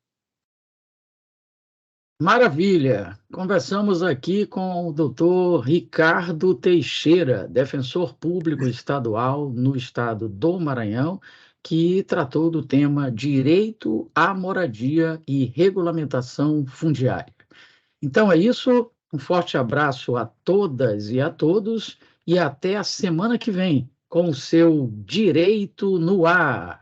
Maravilha! Conversamos aqui com o doutor Ricardo Teixeira, defensor público estadual no estado do Maranhão, que tratou do tema direito à moradia e regulamentação fundiária. Então é isso, um forte abraço a todas e a todos e até a semana que vem com o seu Direito no Ar.